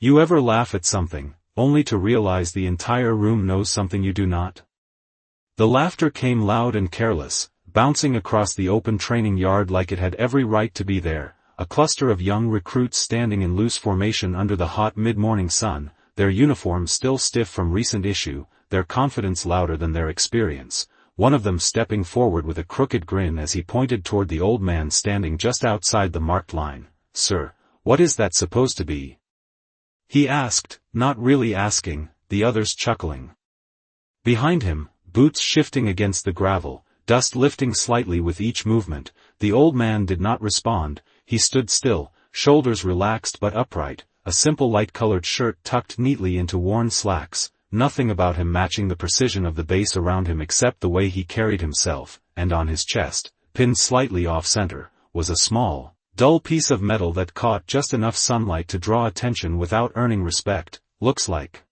You ever laugh at something, only to realize the entire room knows something you do not? The laughter came loud and careless, bouncing across the open training yard like it had every right to be there, a cluster of young recruits standing in loose formation under the hot mid-morning sun, their uniforms still stiff from recent issue, their confidence louder than their experience, one of them stepping forward with a crooked grin as he pointed toward the old man standing just outside the marked line. "Sir, what is that supposed to be?" he asked, not really asking, the others chuckling. Behind him, boots shifting against the gravel, dust lifting slightly with each movement, the old man did not respond. He stood still, shoulders relaxed but upright, a simple light-colored shirt tucked neatly into worn slacks, nothing about him matching the precision of the base around him except the way he carried himself, and on his chest, pinned slightly off-center, was a small, dull piece of metal that caught just enough sunlight to draw attention without earning respect. "Looks like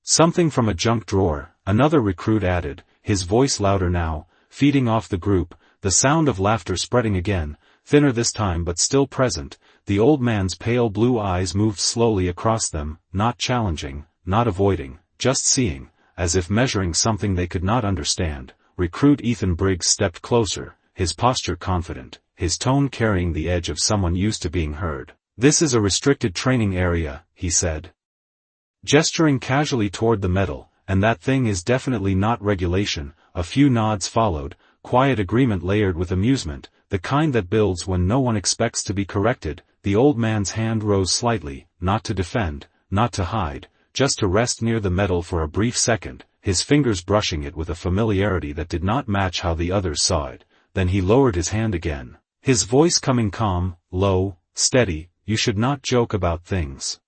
something from a junk drawer," another recruit added, his voice louder now, feeding off the group, the sound of laughter spreading again, thinner this time but still present. The old man's pale blue eyes moved slowly across them, not challenging, not avoiding, just seeing, as if measuring something they could not understand. Recruit Ethan Briggs stepped closer, his posture confident, his tone carrying the edge of someone used to being heard. "This is a restricted training area," he said, gesturing casually toward the metal, "and that thing is definitely not regulation." A few nods followed, quiet agreement layered with amusement, the kind that builds when no one expects to be corrected. The old man's hand rose slightly, not to defend, not to hide, just to rest near the metal for a brief second, his fingers brushing it with a familiarity that did not match how the others saw it. Then he lowered his hand again, his voice coming calm, low, steady. "You should not joke about things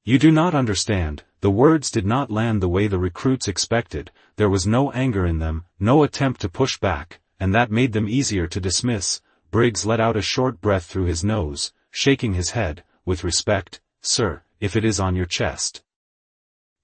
you do not understand." The words did not land the way the recruits expected. There was no anger in them, no attempt to push back, and that made them easier to dismiss. Briggs let out a short breath through his nose, shaking his head. "With respect, sir, if it is on your chest,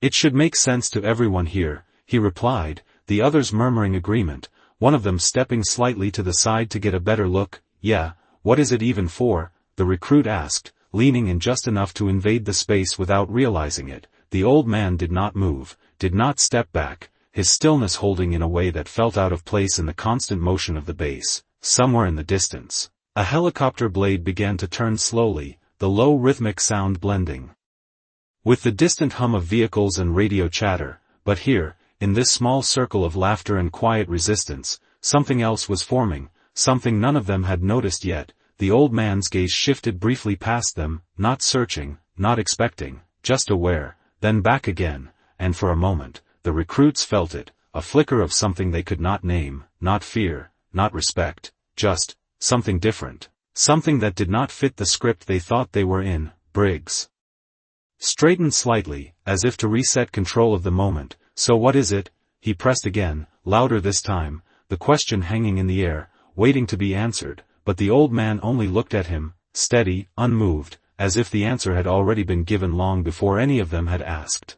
it should make sense to everyone here," he replied, the others murmuring agreement, one of them stepping slightly to the side to get a better look. "Yeah, what is it even for?" the recruit asked, leaning in just enough to invade the space without realizing it. The old man did not move, did not step back, his stillness holding in a way that felt out of place in the constant motion of the base. Somewhere in the distance, a helicopter blade began to turn slowly, the low rhythmic sound blending with the distant hum of vehicles and radio chatter. But here, in this small circle of laughter and quiet resistance, something else was forming, something none of them had noticed yet. The old man's gaze shifted briefly past them, not searching, not expecting, just aware, then back again, and for a moment, the recruits felt it, a flicker of something they could not name, not fear, not respect, just something different, something that did not fit the script they thought they were in. Briggs straightened slightly, as if to reset control of the moment. "So what is it?" he pressed again, louder this time, the question hanging in the air, waiting to be answered, but the old man only looked at him, steady, unmoved, as if the answer had already been given long before any of them had asked.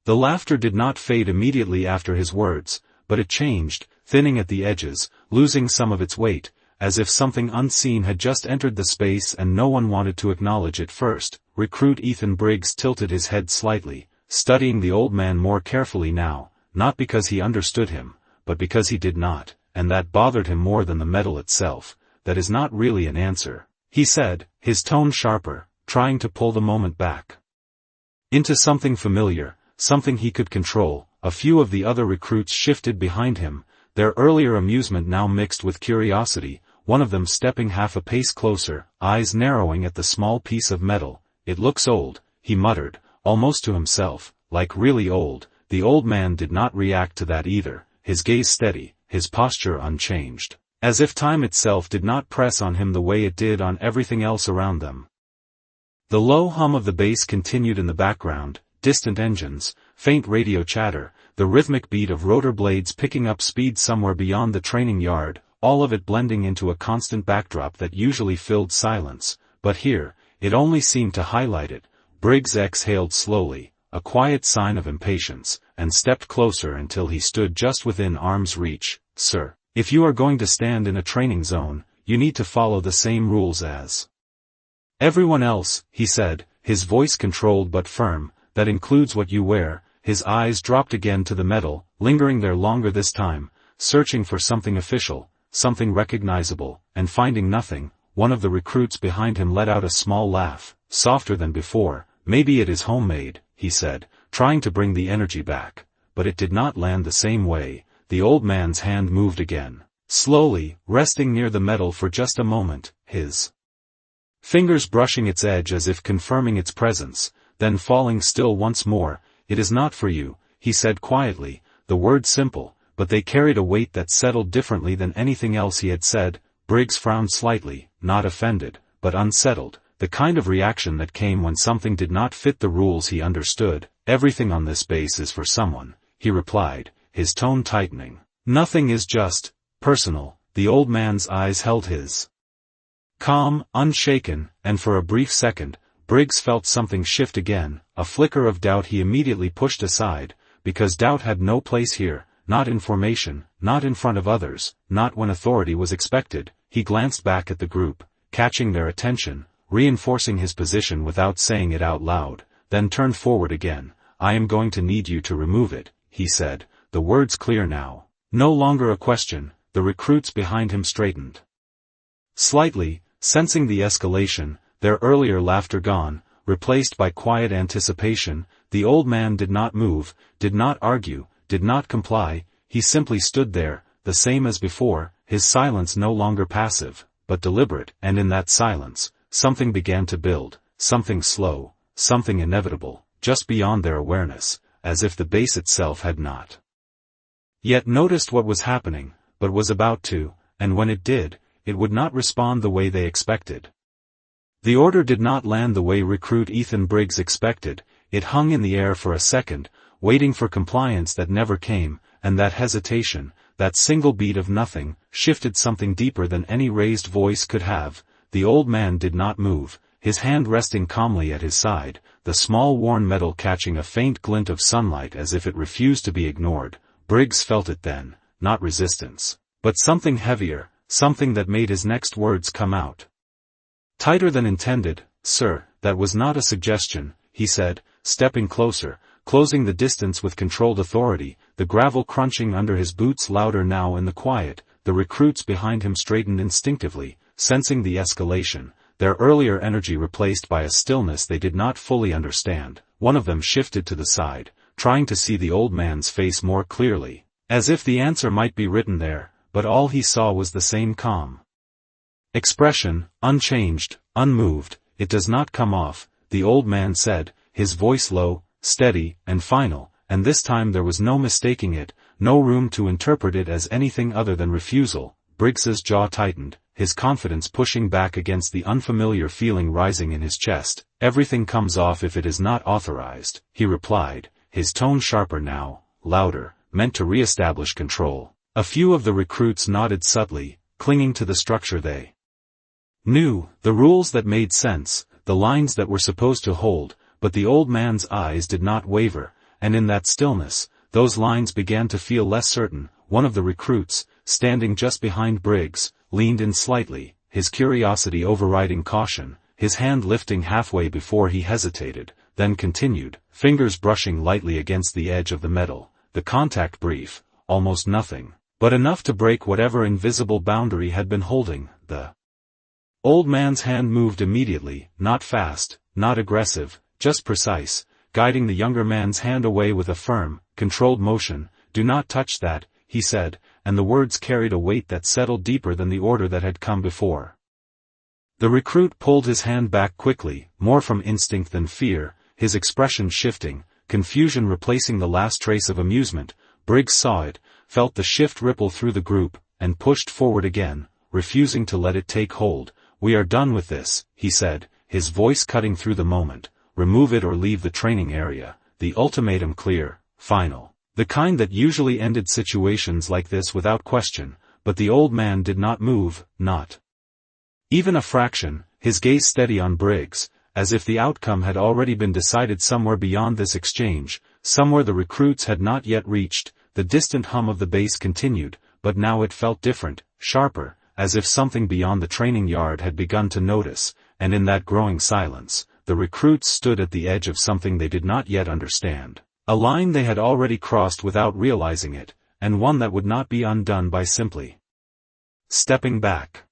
The laughter did not fade immediately after his words, but it changed, thinning at the edges, losing some of its weight, as if something unseen had just entered the space and no one wanted to acknowledge it first. Recruit Ethan Briggs tilted his head slightly, studying the old man more carefully now, not because he understood him, but because he did not, and that bothered him more than the metal itself. "That is not really an answer," he said, his tone sharper, trying to pull the moment back into something familiar, something he could control. A few of the other recruits shifted behind him, their earlier amusement now mixed with curiosity, one of them stepping half a pace closer, eyes narrowing at the small piece of metal. "It looks old," he muttered, almost to himself, "like really old." The old man did not react to that either, his gaze steady, his posture unchanged, as if time itself did not press on him the way it did on everything else around them. The low hum of the bass continued in the background, distant engines, faint radio chatter, the rhythmic beat of rotor blades picking up speed somewhere beyond the training yard, all of it blending into a constant backdrop that usually filled silence, but here, it only seemed to highlight it. Briggs exhaled slowly, a quiet sign of impatience, and stepped closer until he stood just within arm's reach. "Sir, if you are going to stand in a training zone, you need to follow the same rules as everyone else," he said, his voice controlled but firm, "that includes what you wear." His eyes dropped again to the metal, lingering there longer this time, searching for something official, something recognizable, and finding nothing. One of the recruits behind him let out a small laugh, softer than before. "Maybe it is homemade," he said, trying to bring the energy back. But it did not land the same way. The old man's hand moved again, slowly, resting near the metal for just a moment, his fingers brushing its edge as if confirming its presence, then falling still once more. "It is not for you," he said quietly, the words simple, but they carried a weight that settled differently than anything else he had said. Briggs frowned slightly, not offended, but unsettled, the kind of reaction that came when something did not fit the rules he understood. "Everything on this base is for someone," he replied, his tone tightening. "Nothing is just personal." The old man's eyes held his, calm, unshaken, and for a brief second, Briggs felt something shift again, a flicker of doubt he immediately pushed aside, because doubt had no place here, not in formation, not in front of others, not when authority was expected. He glanced back at the group, catching their attention, reinforcing his position without saying it out loud, then turned forward again. "I am going to need you to remove it," he said, the words clear now. No longer a question. The recruits behind him straightened slightly, sensing the escalation, their earlier laughter gone, replaced by quiet anticipation. The old man did not move, did not argue, did not comply. He simply stood there, the same as before, his silence no longer passive, but deliberate. And in that silence, something began to build, something slow, something inevitable, just beyond their awareness, as if the base itself had not yet noticed what was happening, but was about to, and when it did, it would not respond the way they expected. The order did not land the way recruit Ethan Briggs expected. It hung in the air for a second, waiting for compliance that never came, and that hesitation, that single beat of nothing, shifted something deeper than any raised voice could have. The old man did not move, his hand resting calmly at his side, the small worn metal catching a faint glint of sunlight as if it refused to be ignored. Briggs felt it then, not resistance, but something heavier, something that made his next words come out tighter than intended. "Sir, that was not a suggestion," he said, stepping closer, closing the distance with controlled authority, the gravel crunching under his boots louder now in the quiet. The recruits behind him straightened instinctively, sensing the escalation, their earlier energy replaced by a stillness they did not fully understand. One of them shifted to the side, trying to see the old man's face more clearly, as if the answer might be written there, but all he saw was the same calm expression, unchanged, unmoved. "It does not come off," the old man said, his voice low, steady, and final, and this time there was no mistaking it, no room to interpret it as anything other than refusal. Briggs's jaw tightened, his confidence pushing back against the unfamiliar feeling rising in his chest. "Everything comes off if it is not authorized," he replied, his tone sharper now, louder, meant to re-establish control. A few of the recruits nodded subtly, clinging to the structure they knew, the rules that made sense, the lines that were supposed to hold, but the old man's eyes did not waver, and in that stillness, those lines began to feel less certain. One of the recruits, standing just behind Briggs, leaned in slightly, his curiosity overriding caution, his hand lifting halfway before he hesitated, then continued, fingers brushing lightly against the edge of the metal, the contact brief, almost nothing, but enough to break whatever invisible boundary had been holding. The old man's hand moved immediately, not fast, not aggressive, just precise, guiding the younger man's hand away with a firm, controlled motion. "Do not touch that," he said, and the words carried a weight that settled deeper than the order that had come before. The recruit pulled his hand back quickly, more from instinct than fear, his expression shifting, confusion replacing the last trace of amusement. Briggs saw it, felt the shift ripple through the group, and pushed forward again, refusing to let it take hold. "We are done with this," he said, his voice cutting through the moment. "Remove it or leave the training area," the ultimatum clear, final. The kind that usually ended situations like this without question, but the old man did not move, not even a fraction, his gaze steady on Briggs, as if the outcome had already been decided somewhere beyond this exchange, somewhere the recruits had not yet reached. The distant hum of the bass continued, but now it felt different, sharper, as if something beyond the training yard had begun to notice, and in that growing silence, the the recruits stood at the edge of something they did not yet understand. A line they had already crossed without realizing it, and one that would not be undone by simply stepping back.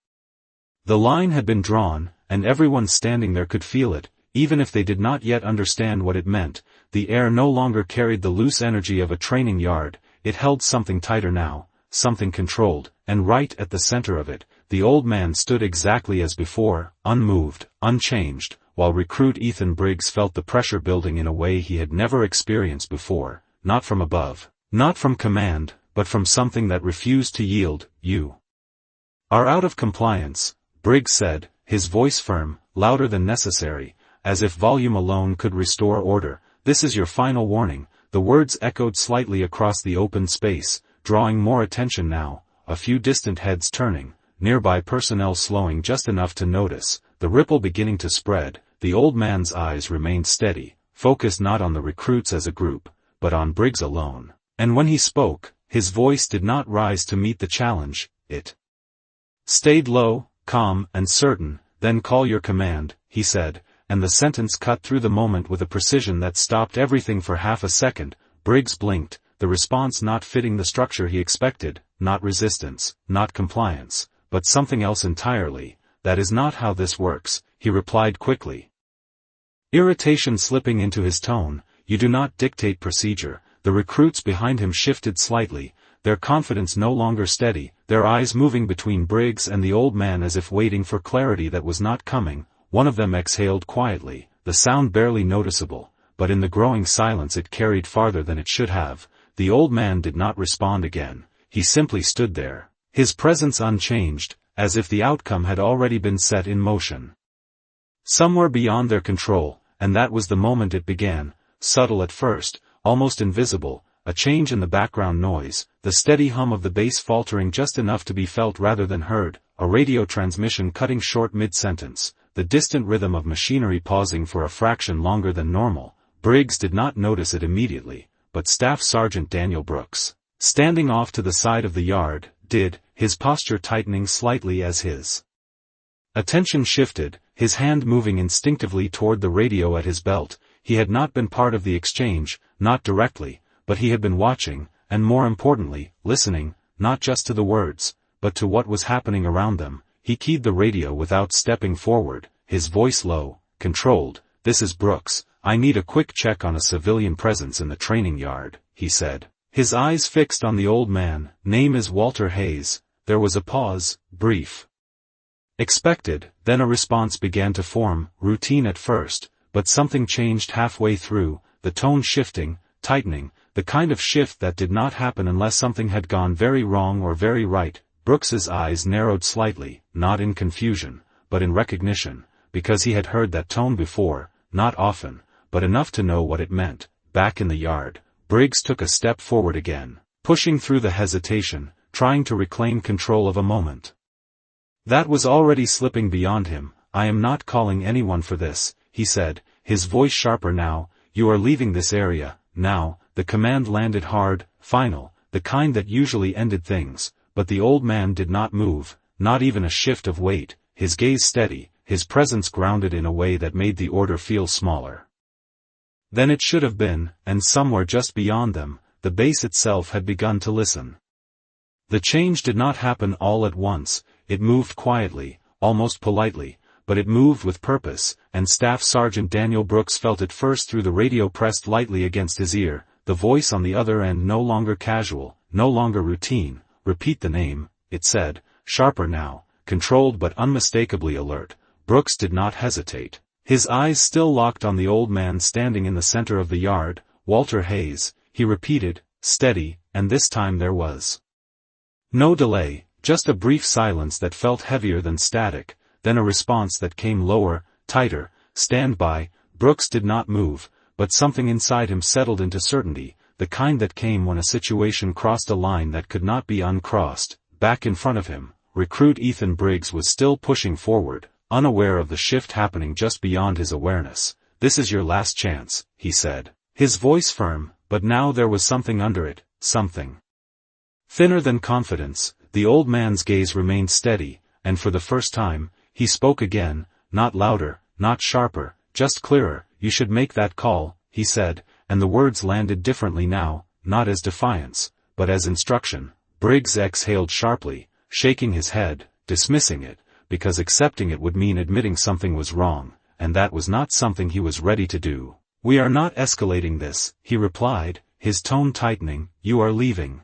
The line had been drawn, and everyone standing there could feel it, even if they did not yet understand what it meant. The air no longer carried the loose energy of a training yard, it held something tighter now, something controlled, and right at the center of it, the old man stood exactly as before, unmoved, unchanged, while recruit Ethan Briggs felt the pressure building in a way he had never experienced before, not from above, not from command, but from something that refused to yield. "You are out of compliance," Briggs said, his voice firm, louder than necessary, as if volume alone could restore order. "This is your final warning." The words echoed slightly across the open space, drawing more attention now, a few distant heads turning, nearby personnel slowing just enough to notice, the ripple beginning to spread. The old man's eyes remained steady, focused not on the recruits as a group, but on Briggs alone. And when he spoke, his voice did not rise to meet the challenge, it stayed low, calm, and certain. "Then call your command," he said, and the sentence cut through the moment with a precision that stopped everything for half a second. Briggs blinked, the response not fitting the structure he expected, not resistance, not compliance, but something else entirely. "That is not how this works," he replied quickly, irritation slipping into his tone. "You do not dictate procedure." The recruits behind him shifted slightly, their confidence no longer steady, their eyes moving between Briggs and the old man as if waiting for clarity that was not coming. One of them exhaled quietly, the sound barely noticeable, but in the growing silence it carried farther than it should have. The old man did not respond again, he simply stood there, his presence unchanged, as if the outcome had already been set in motion somewhere beyond their control. And that was the moment it began, subtle at first, almost invisible, a change in the background noise, the steady hum of the bass faltering just enough to be felt rather than heard, a radio transmission cutting short mid-sentence, the distant rhythm of machinery pausing for a fraction longer than normal. Briggs did not notice it immediately, but Staff Sergeant Daniel Brooks, standing off to the side of the yard, did, his posture tightening slightly as his attention shifted, his hand moving instinctively toward the radio at his belt. He had not been part of the exchange, not directly, but he had been watching, and more importantly, listening, not just to the words, but to what was happening around them. He keyed the radio without stepping forward, his voice low, controlled. "This is Brooks. I need a quick check on a civilian presence in the training yard," he said, his eyes fixed on the old man. "Name is Walter Hayes." There was a pause, brief, expected, then a response began to form, routine at first, but something changed halfway through, the tone shifting, tightening, the kind of shift that did not happen unless something had gone very wrong or very right. Brooks's eyes narrowed slightly, not in confusion, but in recognition, because he had heard that tone before, not often, but enough to know what it meant. Back in the yard, Briggs took a step forward again, pushing through the hesitation, trying to reclaim control of a moment that was already slipping beyond him. "I am not calling anyone for this," he said, his voice sharper now. "You are leaving this area, now." The command landed hard, final, the kind that usually ended things, but the old man did not move, not even a shift of weight, his gaze steady, his presence grounded in a way that made the order feel smaller than it should have been, and somewhere just beyond them, the base itself had begun to listen. The change did not happen all at once, it moved quietly, almost politely, but it moved with purpose, and Staff Sergeant Daniel Brooks felt it first through the radio pressed lightly against his ear, the voice on the other end no longer casual, no longer routine. "Repeat the name," it said, sharper now, controlled but unmistakably alert. Brooks did not hesitate, his eyes still locked on the old man standing in the center of the yard. "Walter Hayes," he repeated, steady, and this time there was no delay, just a brief silence that felt heavier than static, then a response that came lower, tighter. "Stand by." Brooks did not move, but something inside him settled into certainty, the kind that came when a situation crossed a line that could not be uncrossed. Back in front of him, recruit Ethan Briggs was still pushing forward, unaware of the shift happening just beyond his awareness. "This is your last chance," he said, his voice firm, but now there was something under it, something thinner than confidence. The old man's gaze remained steady, and for the first time, he spoke again, not louder, not sharper, just clearer, you should make that call, he said, and the words landed differently now, not as defiance, but as instruction. Briggs exhaled sharply, shaking his head, dismissing it, because accepting it would mean admitting something was wrong, and that was not something he was ready to do. "We are not escalating this," he replied, his tone tightening, "you are leaving."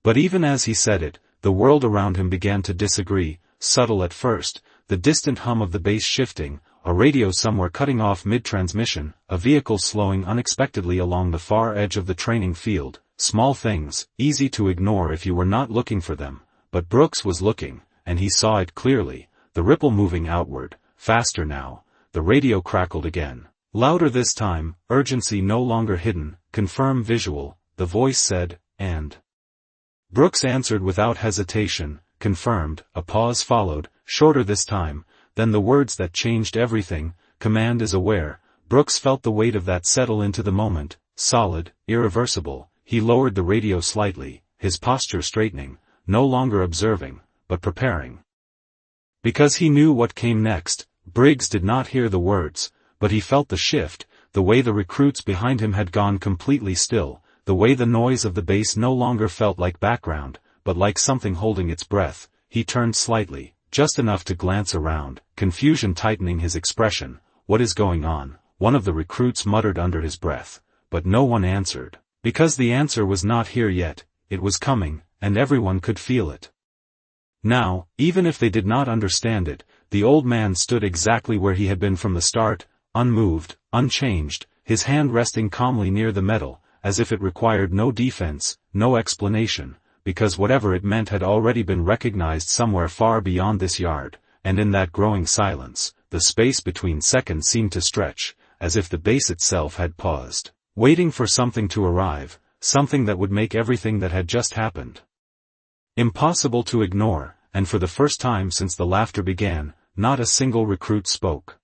But even as he said it, the world around him began to disagree, subtle at first, the distant hum of the base shifting, a radio somewhere cutting off mid-transmission, a vehicle slowing unexpectedly along the far edge of the training field, small things, easy to ignore if you were not looking for them, but Brooks was looking, and he saw it clearly, the ripple moving outward, faster now. The radio crackled again. Louder this time, urgency no longer hidden, confirm visual, the voice said, and. Brooks answered without hesitation, confirmed. A pause followed, shorter this time, then the words that changed everything, command is aware. Brooks felt the weight of that settle into the moment, solid, irreversible. He lowered the radio slightly, his posture straightening, no longer observing, but preparing. Because he knew what came next. Briggs did not hear the words, but he felt the shift, the way the recruits behind him had gone completely still, the way the noise of the bass no longer felt like background, but like something holding its breath. He turned slightly, just enough to glance around, confusion tightening his expression. "What is going on?" one of the recruits muttered under his breath, but no one answered, because the answer was not here yet. It was coming, and everyone could feel it. Now, even if they did not understand it, the old man stood exactly where he had been from the start, unmoved, unchanged, his hand resting calmly near the metal, as if it required no defense, no explanation, because whatever it meant had already been recognized somewhere far beyond this yard, and in that growing silence, the space between seconds seemed to stretch, as if the base itself had paused, waiting for something to arrive, something that would make everything that had just happened impossible to ignore. And for the first time since the laughter began, not a single recruit spoke.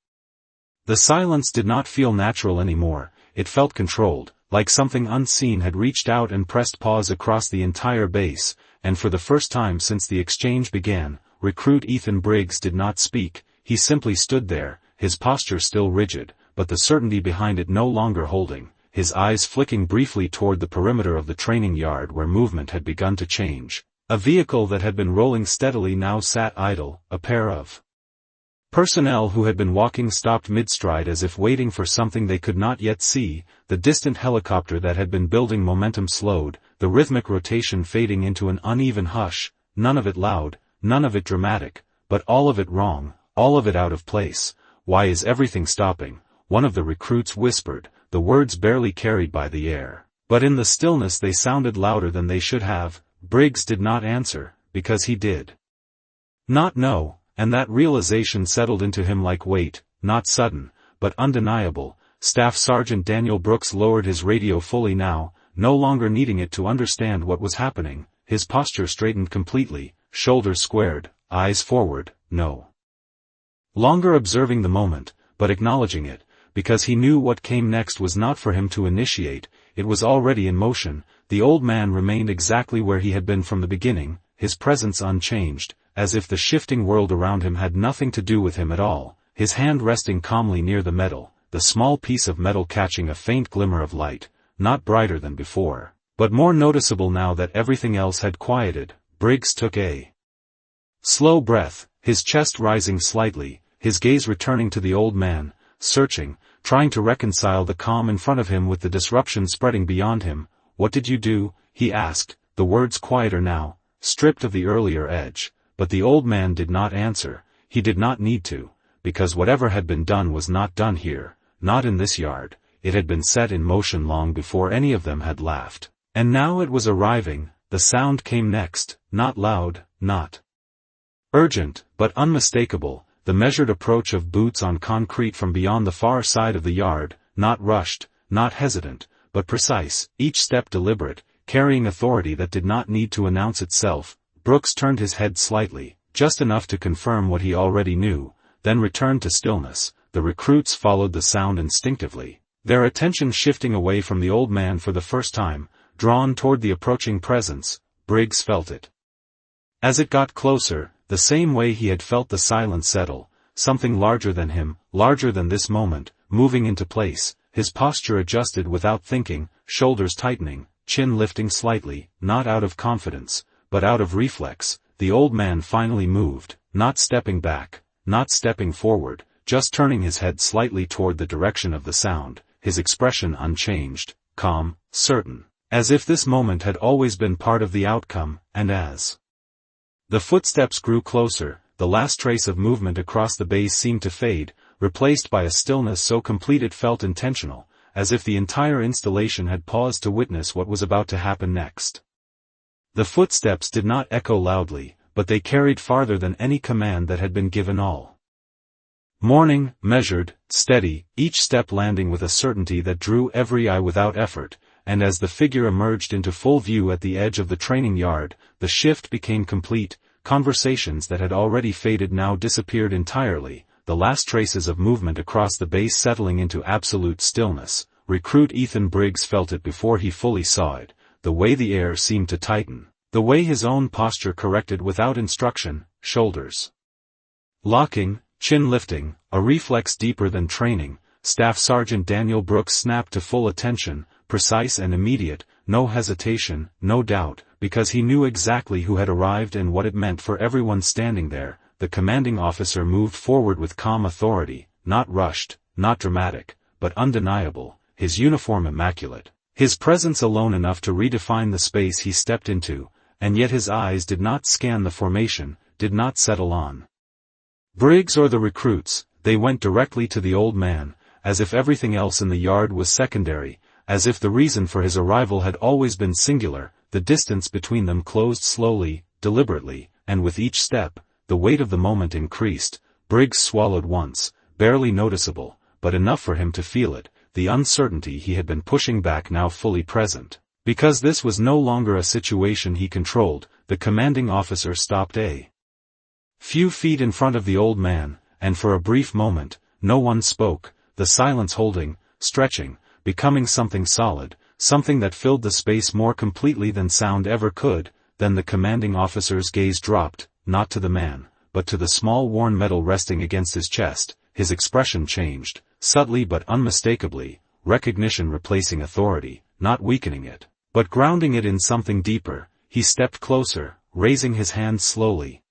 The silence did not feel natural anymore, it felt controlled, like something unseen had reached out and pressed pause across the entire base, and for the first time since the exchange began, recruit Ethan Briggs did not speak. He simply stood there, his posture still rigid, but the certainty behind it no longer holding, his eyes flicking briefly toward the perimeter of the training yard where movement had begun to change. A vehicle that had been rolling steadily now sat idle, a pair of personnel who had been walking stopped mid-stride as if waiting for something they could not yet see. The distant helicopter that had been building momentum slowed, the rhythmic rotation fading into an uneven hush, none of it loud, none of it dramatic, but all of it wrong, all of it out of place. "Why is everything stopping?" one of the recruits whispered, the words barely carried by the air, but in the stillness they sounded louder than they should have. Briggs did not answer, because he did not know, and that realization settled into him like weight, not sudden, but undeniable. Staff Sergeant Daniel Brooks lowered his radio fully now, no longer needing it to understand what was happening. His posture straightened completely, shoulders squared, eyes forward, no longer observing the moment, but acknowledging it, because he knew what came next was not for him to initiate, it was already in motion. The old man remained exactly where he had been from the beginning, his presence unchanged, as if the shifting world around him had nothing to do with him at all, his hand resting calmly near the metal, the small piece of metal catching a faint glimmer of light, not brighter than before, but more noticeable now that everything else had quieted. Briggs took a slow breath, his chest rising slightly, his gaze returning to the old man, searching, trying to reconcile the calm in front of him with the disruption spreading beyond him. "What did you do?" he asked, the words quieter now, stripped of the earlier edge, but the old man did not answer. He did not need to, because whatever had been done was not done here, not in this yard. It had been set in motion long before any of them had laughed, and now it was arriving. The sound came next, not loud, not urgent, but unmistakable, the measured approach of boots on concrete from beyond the far side of the yard, not rushed, not hesitant, but precise, each step deliberate, carrying authority that did not need to announce itself. Brooks turned his head slightly, just enough to confirm what he already knew, then returned to stillness. The recruits followed the sound instinctively, their attention shifting away from the old man for the first time, drawn toward the approaching presence. Briggs felt it. As it got closer, the same way he had felt the silence settle, something larger than him, larger than this moment, moving into place, his posture adjusted without thinking, shoulders tightening, chin lifting slightly, not out of confidence, but out of reflex. The old man finally moved, not stepping back, not stepping forward, just turning his head slightly toward the direction of the sound, his expression unchanged, calm, certain, as if this moment had always been part of the outcome. And as the footsteps grew closer, the last trace of movement across the base seemed to fade, replaced by a stillness so complete it felt intentional, as if the entire installation had paused to witness what was about to happen next. The footsteps did not echo loudly, but they carried farther than any command that had been given. All morning, measured, steady, each step landing with a certainty that drew every eye without effort, and as the figure emerged into full view at the edge of the training yard, the shift became complete. Conversations that had already faded now disappeared entirely, the last traces of movement across the base settling into absolute stillness. Recruit Ethan Briggs felt it before he fully saw it, the way the air seemed to tighten, the way his own posture corrected without instruction, shoulders locking, chin lifting, a reflex deeper than training. Staff Sergeant Daniel Brooks snapped to full attention, precise and immediate, no hesitation, no doubt, because he knew exactly who had arrived and what it meant for everyone standing there. The commanding officer moved forward with calm authority, not rushed, not dramatic, but undeniable, his uniform immaculate, his presence alone enough to redefine the space he stepped into, and yet his eyes did not scan the formation, did not settle on Briggs or the recruits. They went directly to the old man, as if everything else in the yard was secondary, as if the reason for his arrival had always been singular. The distance between them closed slowly, deliberately, and with each step, the weight of the moment increased. Briggs swallowed once, barely noticeable, but enough for him to feel it, the uncertainty he had been pushing back now fully present. Because this was no longer a situation he controlled, the commanding officer stopped a few feet in front of the old man, and for a brief moment, no one spoke, the silence holding, stretching, becoming something solid, something that filled the space more completely than sound ever could. Then the commanding officer's gaze dropped, not to the man, but to the small worn medal resting against his chest. His expression changed, subtly but unmistakably, recognition replacing authority, not weakening it, but grounding it in something deeper. He stepped closer, raising his hand slowly.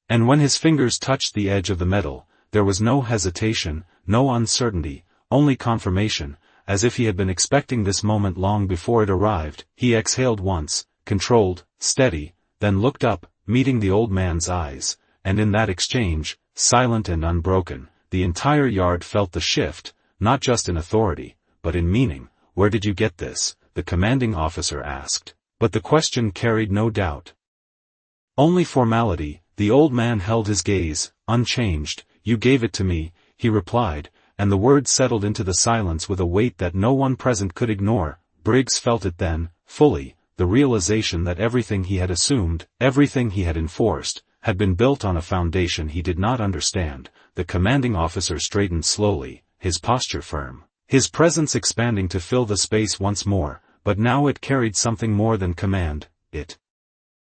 And when his fingers touched the edge of the medal, there was no hesitation, no uncertainty, only confirmation. As if he had been expecting this moment long before it arrived. He exhaled once, controlled, steady, then looked up, meeting the old man's eyes, and in that exchange, silent and unbroken, the entire yard felt the shift, not just in authority, but in meaning. "Where did you get this?" the commanding officer asked, but the question carried no doubt, only formality. The old man held his gaze, unchanged. "You gave it to me," he replied, and the words settled into the silence with a weight that no one present could ignore. Briggs felt it then, fully, the realization that everything he had assumed, everything he had enforced, had been built on a foundation he did not understand. The commanding officer straightened slowly, his posture firm, his presence expanding to fill the space once more, but now it carried something more than command. It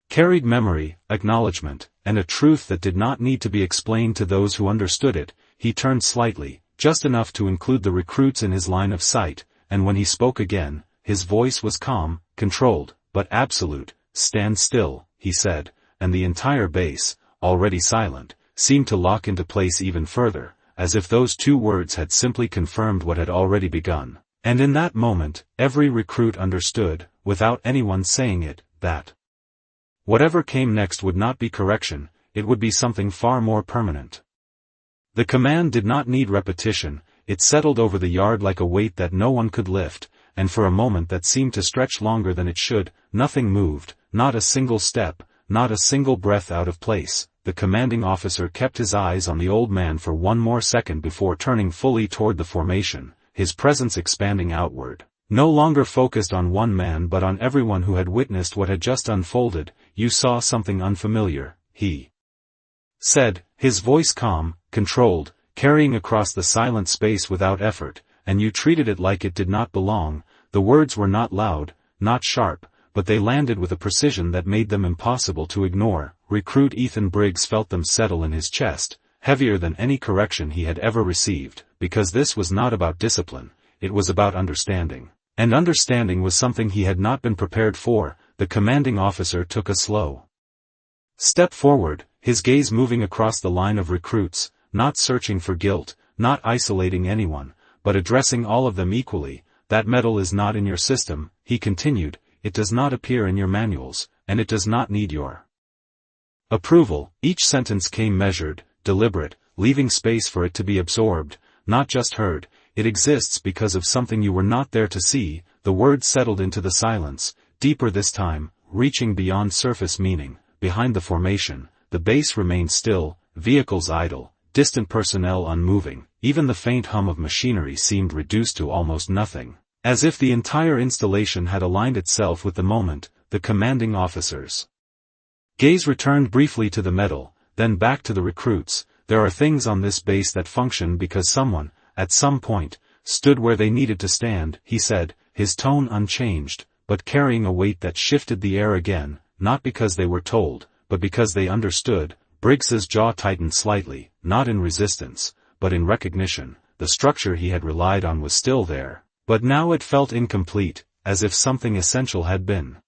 carried memory, acknowledgement, and a truth that did not need to be explained to those who understood it. He turned slightly, just enough to include the recruits in his line of sight, and when he spoke again, his voice was calm, controlled, but absolute. "Stand still," he said, and the entire base, already silent, seemed to lock into place even further, as if those two words had simply confirmed what had already begun. And in that moment, every recruit understood, without anyone saying it, that whatever came next would not be correction, it would be something far more permanent. The command did not need repetition, it settled over the yard like a weight that no one could lift, and for a moment that seemed to stretch longer than it should, nothing moved, not a single step, not a single breath out of place. The commanding officer kept his eyes on the old man for one more second before turning fully toward the formation, his presence expanding outward, no longer focused on one man but on everyone who had witnessed what had just unfolded. "You saw something unfamiliar," he said, his voice calm, controlled, carrying across the silent space without effort, "and you treated it like it did not belong." The words were not loud, not sharp, but they landed with a precision that made them impossible to ignore. Recruit Ethan Briggs felt them settle in his chest, heavier than any correction he had ever received, because this was not about discipline, it was about understanding. And understanding was something he had not been prepared for. The commanding officer took a slow step forward, his gaze moving across the line of recruits, not searching for guilt, not isolating anyone, but addressing all of them equally. That metal is not in your system, he continued, it does not appear in your manuals, and it does not need your approval. Each sentence came measured, deliberate, leaving space for it to be absorbed, not just heard. It exists because of something you were not there to see. The words settled into the silence, deeper this time, reaching beyond surface meaning. Behind the formation, the base remained still, vehicles idle, distant personnel unmoving, even the faint hum of machinery seemed reduced to almost nothing. As if the entire installation had aligned itself with the moment. The commanding officer's gaze returned briefly to the metal, then back to the recruits. There are things on this base that function because someone, at some point, stood where they needed to stand, he said, his tone unchanged, but carrying a weight that shifted the air again, not because they were told, but because they understood. Briggs's jaw tightened slightly, not in resistance, but in recognition. The structure he had relied on was still there, but now it felt incomplete, as if something essential had been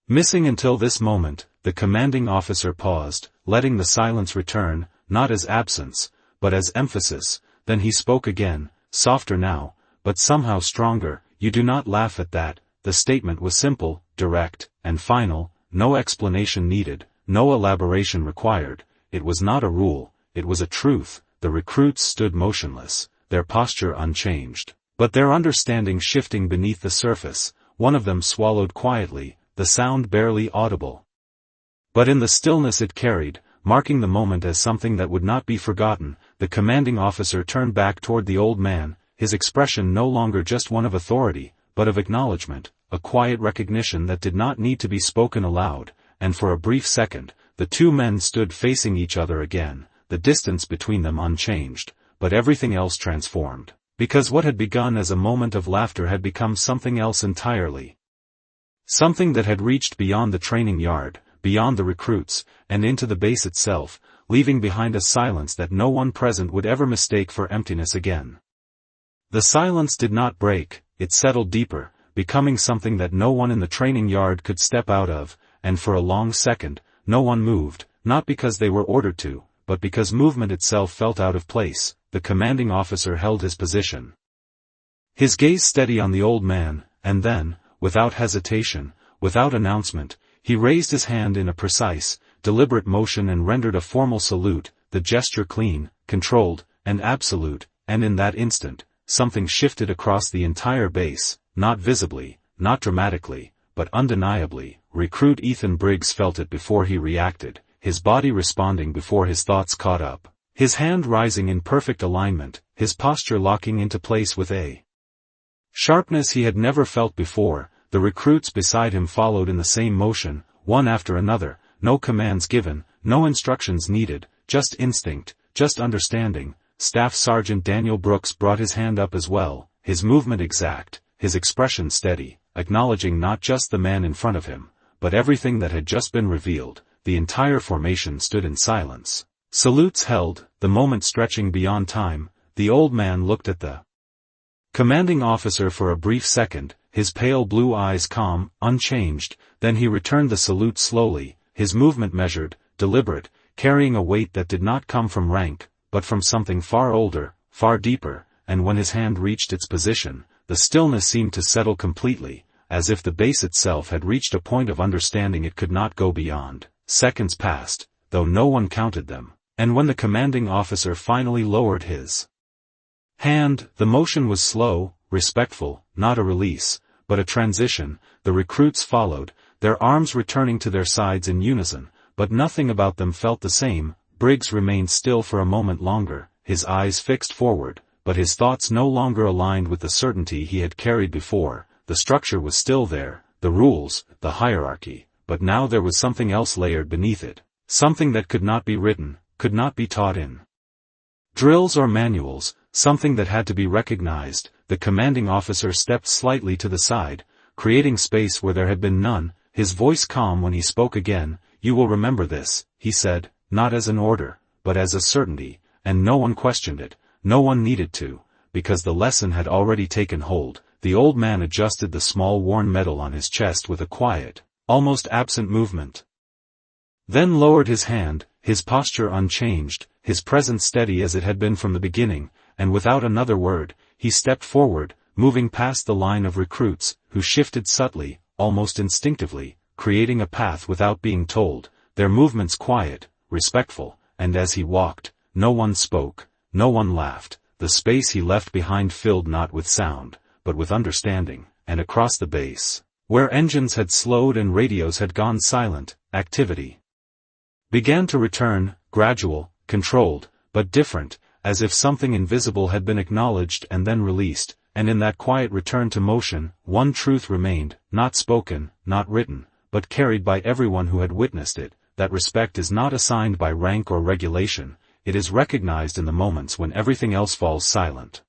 missing until this moment. The commanding officer paused, letting the silence return, not as absence, but as emphasis. Then he spoke again, softer now, but somehow stronger. You do not laugh at that. The statement was simple, direct, and final, no explanation needed, no elaboration required. It was not a rule, it was a truth. The recruits stood motionless, their posture unchanged, but their understanding shifting beneath the surface. One of them swallowed quietly, the sound barely audible, but in the stillness it carried, marking the moment as something that would not be forgotten. The commanding officer turned back toward the old man, his expression no longer just one of authority, but of acknowledgement, a quiet recognition that did not need to be spoken aloud. And for a brief second, the two men stood facing each other again, the distance between them unchanged, but everything else transformed, because what had begun as a moment of laughter had become something else entirely. Something that had reached beyond the training yard, beyond the recruits, and into the base itself, leaving behind a silence that no one present would ever mistake for emptiness again. The silence did not break, it settled deeper, becoming something that no one in the training yard could step out of, and for a long second, no one moved, not because they were ordered to, but because movement itself felt out of place. The commanding officer held his position, his gaze steady on the old man, and then, without hesitation, without announcement, he raised his hand in a precise, deliberate motion and rendered a formal salute, the gesture clean, controlled, and absolute. And in that instant, something shifted across the entire base, not visibly, not dramatically, but undeniably. Recruit Ethan Briggs felt it before he reacted, his body responding before his thoughts caught up, his hand rising in perfect alignment, his posture locking into place with a sharpness he had never felt before. The recruits beside him followed in the same motion, one after another, no commands given, no instructions needed, just instinct, just understanding. Staff Sergeant Daniel Brooks brought his hand up as well, his movement exact, his expression steady, acknowledging not just the man in front of him, but everything that had just been revealed. The entire formation stood in silence. Salutes held, the moment stretching beyond time. The old man looked at the commanding officer for a brief second, his pale blue eyes calm, unchanged. Then he returned the salute slowly, his movement measured, deliberate, carrying a weight that did not come from rank, but from something far older, far deeper. And when his hand reached its position, the stillness seemed to settle completely, as if the base itself had reached a point of understanding it could not go beyond. Seconds passed, though no one counted them, and when the commanding officer finally lowered his hand, the motion was slow, respectful, not a release, but a transition. The recruits followed, their arms returning to their sides in unison, but nothing about them felt the same. Briggs remained still for a moment longer, his eyes fixed forward, but his thoughts no longer aligned with the certainty he had carried before. The structure was still there, the rules, the hierarchy, but now there was something else layered beneath it, something that could not be written, could not be taught in drills or manuals, something that had to be recognized. The commanding officer stepped slightly to the side, creating space where there had been none, his voice calm when he spoke again. You will remember this, he said, not as an order, but as a certainty, and no one questioned it, no one needed to, because the lesson had already taken hold. The old man adjusted the small worn medal on his chest with a quiet, almost absent movement. Then lowered his hand, his posture unchanged, his presence steady as it had been from the beginning, and without another word, he stepped forward, moving past the line of recruits, who shifted subtly, almost instinctively, creating a path without being told, their movements quiet, respectful, and as he walked, no one spoke, no one laughed, the space he left behind filled not with sound, but with understanding, and across the base, where engines had slowed and radios had gone silent, activity began to return, gradual, controlled, but different, as if something invisible had been acknowledged and then released, and in that quiet return to motion, one truth remained, not spoken, not written, but carried by everyone who had witnessed it, that respect is not assigned by rank or regulation, it is recognized in the moments when everything else falls silent.